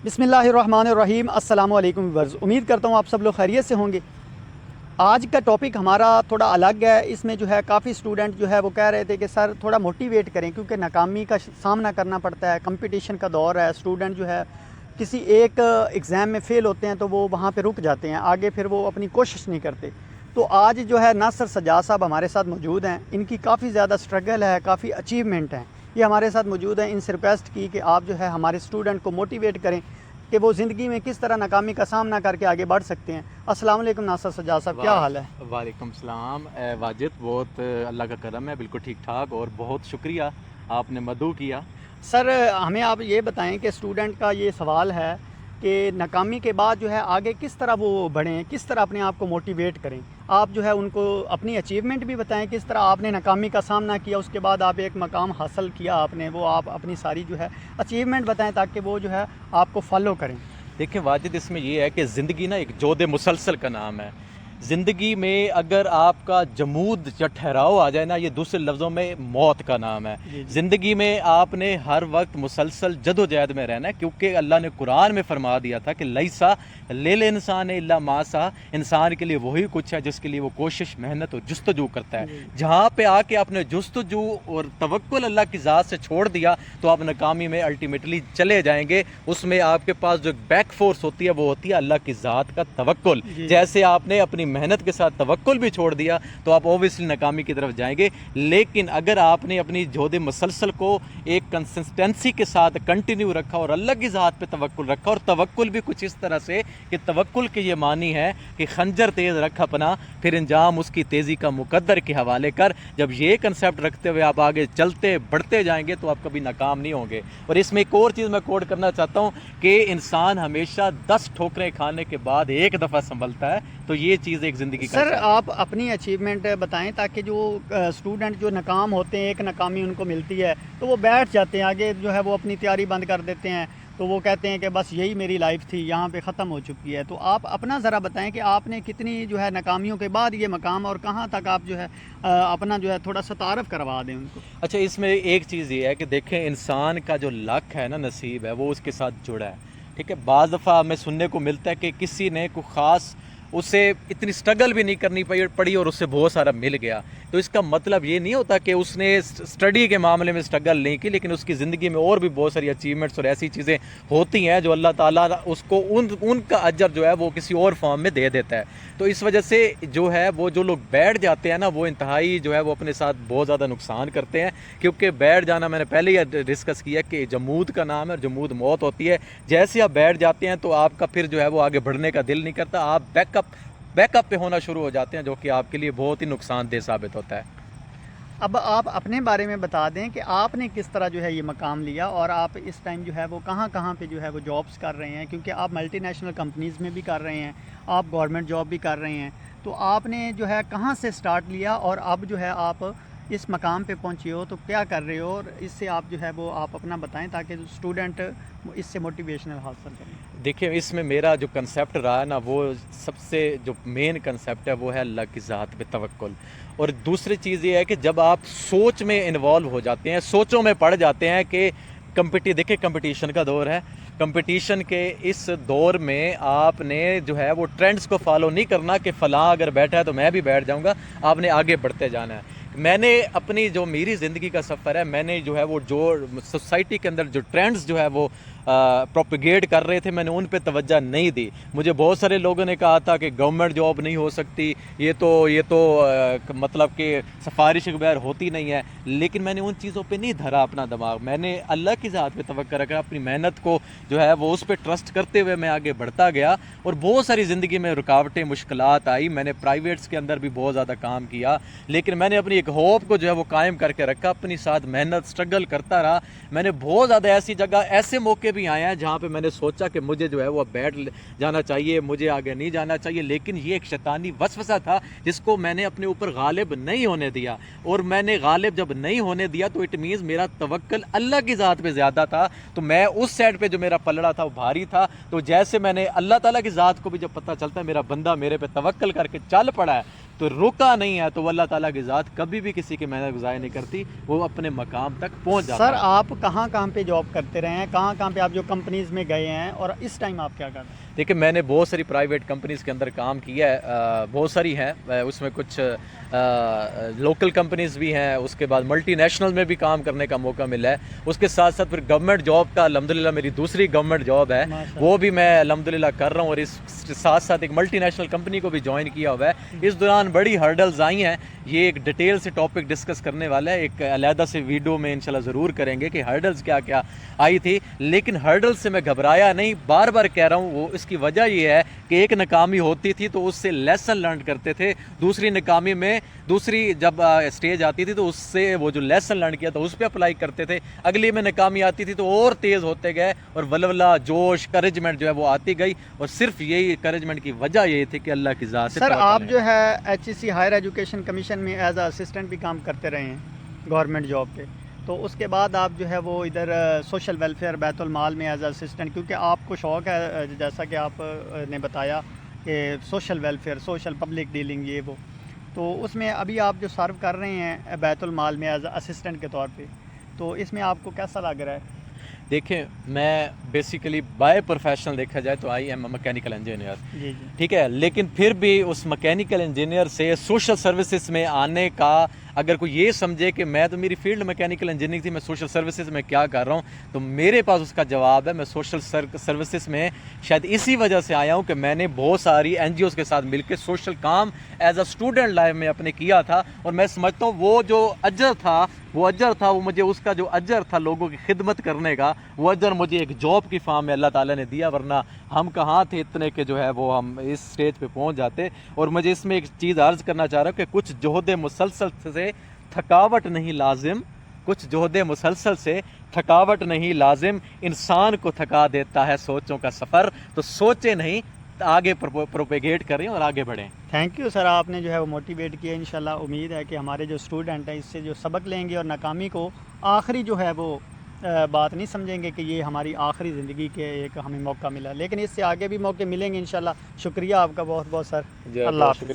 بسم اللہ الرحمن الرحیم۔ السلام علیکم ویورز، امید کرتا ہوں آپ سب لوگ خیریت سے ہوں گے۔ آج کا ٹاپک ہمارا تھوڑا الگ ہے۔ اس میں جو ہے کافی اسٹوڈنٹ جو ہے وہ کہہ رہے تھے کہ سر تھوڑا موٹیویٹ کریں، کیونکہ ناکامی کا سامنا کرنا پڑتا ہے، کمپٹیشن کا دور ہے۔ اسٹوڈنٹ جو ہے کسی ایک ایگزام میں فیل ہوتے ہیں تو وہ وہاں پہ رک جاتے ہیں، آگے پھر وہ اپنی کوشش نہیں کرتے۔ تو آج جو ہے ناصر سجاد صاحب ہمارے ساتھ موجود ہیں۔ ان کی کافی زیادہ سٹرگل ہے، کافی اچیومنٹ ہیں، یہ ہمارے ساتھ موجود ہیں۔ ان سے ریکویسٹ کی کہ آپ جو ہے ہمارے اسٹوڈنٹ کو موٹیویٹ کریں کہ وہ زندگی میں کس طرح ناکامی کا سامنا کر کے آگے بڑھ سکتے ہیں۔ السلام علیکم ناصر سجاد صاحب، کیا حال ہے؟ وعلیکم السلام واجد، بہت اللہ کا کرم ہے، بالکل ٹھیک ٹھاک، اور بہت شکریہ آپ نے مدعو کیا۔ سر ہمیں آپ یہ بتائیں کہ اسٹوڈنٹ کا یہ سوال ہے کہ ناکامی کے بعد جو ہے آگے کس طرح وہ بڑھیں، کس طرح اپنے آپ کو موٹیویٹ کریں۔ آپ جو ہے ان کو اپنی اچیومنٹ بھی بتائیں، کس طرح آپ نے ناکامی کا سامنا کیا، اس کے بعد آپ ایک مقام حاصل کیا آپ نے، وہ آپ اپنی ساری جو ہے اچیومنٹ بتائیں تاکہ وہ جو ہے آپ کو فالو کریں۔ دیکھیں واجد، اس میں یہ ہے کہ زندگی نا ایک جود مسلسل کا نام ہے۔ زندگی میں اگر آپ کا جمود یا ٹھہراؤ آ جائے نا، یہ دوسرے لفظوں میں موت کا نام ہے۔ زندگی میں آپ نے ہر وقت مسلسل جد و جہد میں رہنا ہے، کیونکہ اللہ نے قرآن میں فرما دیا تھا کہ لیسا لیل انسان الا ما سعی، انسان کے لیے وہی کچھ ہے جس کے لیے وہ کوشش، محنت اور جستجو کرتا ہے۔ جہاں پہ آ کے آپ نے جستجو اور توکل اللہ کی ذات سے چھوڑ دیا تو آپ ناکامی میں الٹیمیٹلی چلے جائیں گے۔ اس میں آپ کے پاس جو بیک فورس ہوتی ہے وہ ہوتی ہے اللہ کی ذات کا توکل۔ جیسے آپ نے اپنی محنت کے ساتھ توکل بھی چھوڑ دیا تو آپ اوبیسلی ناکامی کی طرف جائیں گے۔ لیکن اگر آپ نے اپنی جہد مسلسل کو ایک کنسسٹنسی کے ساتھ کنٹینیو رکھا اور اللہ کی ذات پہ توکل رکھا، اور توکل بھی کچھ اس طرح سے کہ توکل کے یہ معنی ہے کہ خنجر تیز رکھ اپنا، پھر انجام اس کی تیزی کا مقدر کے حوالے کر۔ جب یہ کنسیپٹ رکھتے ہوئے آپ آگے چلتے بڑھتے جائیں گے تو آپ کبھی ناکام نہیں ہوں گے۔ اور اس میں ایک اور چیز میں کوٹ کرنا چاہتا ہوں کہ انسان ہمیشہ 10 ٹھوکریں کھانے کے بعد ایک دفعہ سنبھلتا ہے، تو یہ چیز ایک زندگی کا سر آپ اپنی اچیومنٹ بتائیں تاکہ جو اسٹوڈنٹ جو ناکام ہوتے ہیں، ایک ناکامی ان کو ملتی ہے تو وہ بیٹھ جاتے ہیں، آگے جو ہے وہ اپنی تیاری بند کر دیتے ہیں، تو وہ کہتے ہیں کہ بس یہی میری لائف تھی، یہاں پہ ختم ہو چکی ہے۔ تو آپ اپنا ذرا بتائیں کہ آپ نے کتنی جو ہے ناکامیوں کے بعد یہ مقام اور کہاں تک آپ جو ہے اپنا جو ہے تھوڑا سا تعارف کروا دیں ان کو۔ اچھا، اس میں ایک چیز یہ ہے کہ دیکھیں انسان کا جو لک ہے نا، نصیب ہے، وہ اس کے ساتھ جڑا ہے، ٹھیک ہے۔ بعض دفعہ ہمیں سننے کو ملتا ہے کہ کسی نے کوئی خاص اسے اتنی سٹرگل بھی نہیں کرنی پڑی اور اسے بہت سارا مل گیا، تو اس کا مطلب یہ نہیں ہوتا کہ اس نے سٹڈی کے معاملے میں سٹرگل نہیں کی، لیکن اس کی زندگی میں اور بھی بہت ساری اچیومنٹس اور ایسی چیزیں ہوتی ہیں جو اللہ تعالیٰ اس کو ان کا اجر جو ہے وہ کسی اور فارم میں دے دیتا ہے۔ تو اس وجہ سے جو ہے وہ جو لوگ بیٹھ جاتے ہیں نا، وہ انتہائی جو ہے وہ اپنے ساتھ بہت زیادہ نقصان کرتے ہیں، کیونکہ بیٹھ جانا میں نے پہلے ہی ڈسکس کیا کہ جمود کا نام ہے، اور جمود موت ہوتی ہے۔ جیسے آپ بیٹھ جاتے ہیں تو آپ کا پھر جو ہے وہ آگے بڑھنے کا دل نہیں کرتا، آپ بیک اپ پہ ہونا شروع ہو جاتے ہیں، جو کہ آپ کے لیے بہت ہی نقصان دہ ثابت ہوتا ہے۔ اب آپ اپنے بارے میں بتا دیں کہ آپ نے کس طرح جو ہے یہ مقام لیا، اور آپ اس ٹائم جو ہے وہ کہاں کہاں پہ جو ہے وہ جابس کر رہے ہیں، کیونکہ آپ ملٹی نیشنل کمپنیز میں بھی کر رہے ہیں، آپ گورنمنٹ جاب بھی کر رہے ہیں، تو آپ نے جو ہے کہاں سے سٹارٹ لیا اور اب جو ہے آپ اس مقام پہ پہنچے ہو تو کیا کر رہے ہو، اور اس سے آپ جو ہے وہ آپ اپنا بتائیں تاکہ اسٹوڈنٹ اس سے موٹیویشنل حاصل کریں۔ دیکھیں اس میں میرا جو کنسیپٹ رہا ہے نا، وہ سب سے جو مین کنسیپٹ ہے وہ ہے اللہ کی ذات پہ توکل۔ اور دوسری چیز یہ ہے کہ جب آپ سوچ میں انوالو ہو جاتے ہیں، سوچوں میں پڑ جاتے ہیں کہ دیکھیں کمپٹیشن کا دور ہے، کمپٹیشن کے اس دور میں آپ نے جو ہے وہ ٹرینڈز کو فالو نہیں کرنا کہ فلاں اگر بیٹھا ہے تو میں بھی بیٹھ جاؤں گا، آپ نے آگے بڑھتے جانا ہے۔ میں نے اپنی جو میری زندگی کا سفر ہے، میں نے جو ہے وہ جو سوسائٹی کے اندر جو ٹرینڈز جو ہے وہ پروپیگیٹ کر رہے تھے، میں نے ان پہ توجہ نہیں دی۔ مجھے بہت سارے لوگوں نے کہا تھا کہ گورنمنٹ جاب نہیں ہو سکتی، یہ تو مطلب کہ سفارش کے بغیر ہوتی نہیں ہے، لیکن میں نے ان چیزوں پہ نہیں دھرا اپنا دماغ، میں نے اللہ کی ذات پہ توقع رکھا، اپنی محنت کو جو ہے وہ اس پہ ٹرسٹ کرتے ہوئے میں آگے بڑھتا گیا، اور بہت ساری زندگی میں رکاوٹیں، مشکلات آئی، میں نے پرائیویٹس کے اندر بھی بہت زیادہ کام کیا، لیکن میں نے اپنی ایک ہوپ کو جو ہے وہ قائم کر کے رکھا، اپنی ساتھ محنت سٹرگل کرتا رہا۔ میں نے بہت زیادہ ایسی جگہ، ایسے موقع بھی آئے ہیں جہاں پہ میں نے سوچا کہ مجھے جو ہے وہ بیٹھ جانا چاہیے، مجھے آگے نہیں جانا چاہیے، لیکن یہ ایک شیطانی وسوسہ تھا جس کو میں نے اپنے اوپر غالب نہیں ہونے دیا، اور میں نے غالب جب نہیں ہونے دیا تو اٹ مینز میرا توکل اللہ کی ذات پہ زیادہ تھا، تو میں اس سائڈ پہ جو میرا پلڑا تھا وہ بھاری تھا، تو جیسے میں نے اللہ تعالیٰ کی ذات کو بھی جب پتہ چلتا ہے میرا بندہ میرے پہ توکل کر کے چل پڑا ہے، تو رکا نہیں ہے تو اللہ تعالیٰ کی ذات کبھی بھی کسی کی محنت ضائع نہیں کرتی, وہ اپنے مقام تک پہنچ جاتا سر ہے. آپ کہاں کہاں پہ جاب کرتے رہے ہیں, کہاں پہ آپ جو کمپنیز میں گئے ہیں, اور اس ٹائم آپ کیا کر رہے ہیں؟ دیکھیں میں نے بہت ساری پرائیویٹ کمپنیز کے اندر کام کیا ہے, بہت ساری ہیں, اس میں کچھ لوکل کمپنیز بھی ہیں, اس کے بعد ملٹی نیشنل میں بھی کام کرنے کا موقع ملا ہے, اس کے ساتھ ساتھ پھر گورنمنٹ جاب کا الحمدللہ میری دوسری گورنمنٹ جاب ہے, وہ بھی میں الحمدللہ کر رہا ہوں, اور اس ساتھ ساتھ ایک ملٹی نیشنل کمپنی کو بھی جوائن کیا ہوا ہے. اس دوران بڑی ہرڈلز آئی ہیں, یہ ایک ڈیٹیل سے ٹاپک ڈسکس کرنے والا ہے, ایک علیحدہ سے ویڈیو میں انشاءاللہ ضرور کریں گے کہ ہرڈلز کیا کیا آئی تھی, لیکن ہرڈل سے میں گھبرایا نہیں, بار بار کہہ رہا ہوں. وہ اس کی وجہ یہ ہے کہ ایک ناکامی ہوتی تھی تو اس سے لیسن لرن کرتے تھے, دوسری ناکامی میں دوسری جب اسٹیج آتی تھی تو اس سے وہ جو لیسن لرن کیا تھا اس پہ اپلائی کرتے تھے, اگلی میں ناکامی آتی تھی تو اور تیز ہوتے گئے, اور ولولہ جوش کریجمنٹ جو ہے وہ آتی گئی, اور صرف یہی کریجمنٹ کی وجہ یہ تھی کہ اللہ کی ذات سے. سر آپ جو ہے ایچ ای سی ہائر ایجوکیشن کمیشن میں ایز اے اسسٹنٹ بھی کام کرتے رہے ہیں گورنمنٹ جاب پہ, تو اس کے بعد آپ جو ہے وہ ادھر سوشل ویلفیئر بیت المال میں ایز اے اسسٹنٹ, کیونکہ آپ کو شوق ہے جیسا کہ آپ نے بتایا کہ social welfare, social public dealing, یہ وہ, تو اس میں ابھی آپ جو سرو کر رہے ہیں بیت المال میں ایز اے اسسٹنٹ کے طور پہ, تو اس میں آپ کو کیسا لگ رہا ہے؟ دیکھیں میں بیسیکلی بائی پروفیشنل دیکھا جائے تو I am a mechanical engineer, جی ٹھیک ہے, لیکن پھر بھی اس میکینیکل انجینئر سے سوشل سروسز میں آنے کا اگر کوئی یہ سمجھے کہ میں تو میری فیلڈ میکینیکل انجینئرنگ تھی, میں سوشل سروسز میں کیا کر رہا ہوں, تو میرے پاس اس کا جواب ہے, میں سوشل سروسز میں شاید اسی وجہ سے آیا ہوں کہ میں نے بہت ساری این جی اوز کے ساتھ مل کے سوشل کام ایز اے اسٹوڈنٹ لائف میں اپنے کیا تھا, اور میں سمجھتا ہوں وہ جو اجر تھا وہ مجھے اس کا جو اجر تھا لوگوں کی خدمت کرنے کا, وہ اجر مجھے ایک جاب کی فارم میں اللہ تعالیٰ نے دیا, ورنہ ہم کہاں تھے اتنے کہ جو ہے وہ ہم اس سٹیج پہ پہنچ جاتے. اور مجھے اس میں ایک چیز عرض کرنا چاہ رہا ہوں کہ کچھ جہد مسلسل سے تھکاوٹ نہیں لازم, کچھ جہد مسلسل سے تھکاوٹ نہیں لازم, انسان کو تھکا دیتا ہے سوچوں کا سفر, تو سوچیں نہیں, آگے پروپیگیٹ کریں اور آگے بڑھیں. تھینک یو سر, آپ نے جو ہے وہ موٹیویٹ کیا. انشاءاللہ امید ہے کہ ہمارے جو اسٹوڈنٹ ہیں اس سے جو سبق لیں گے اور ناکامی کو آخری جو ہے وہ بات نہیں سمجھیں گے کہ یہ ہماری آخری زندگی کے ایک ہمیں موقع ملا, لیکن اس سے آگے بھی موقع ملیں گے انشاءاللہ. شکریہ آپ کا بہت بہت سر, اللہ حافظ.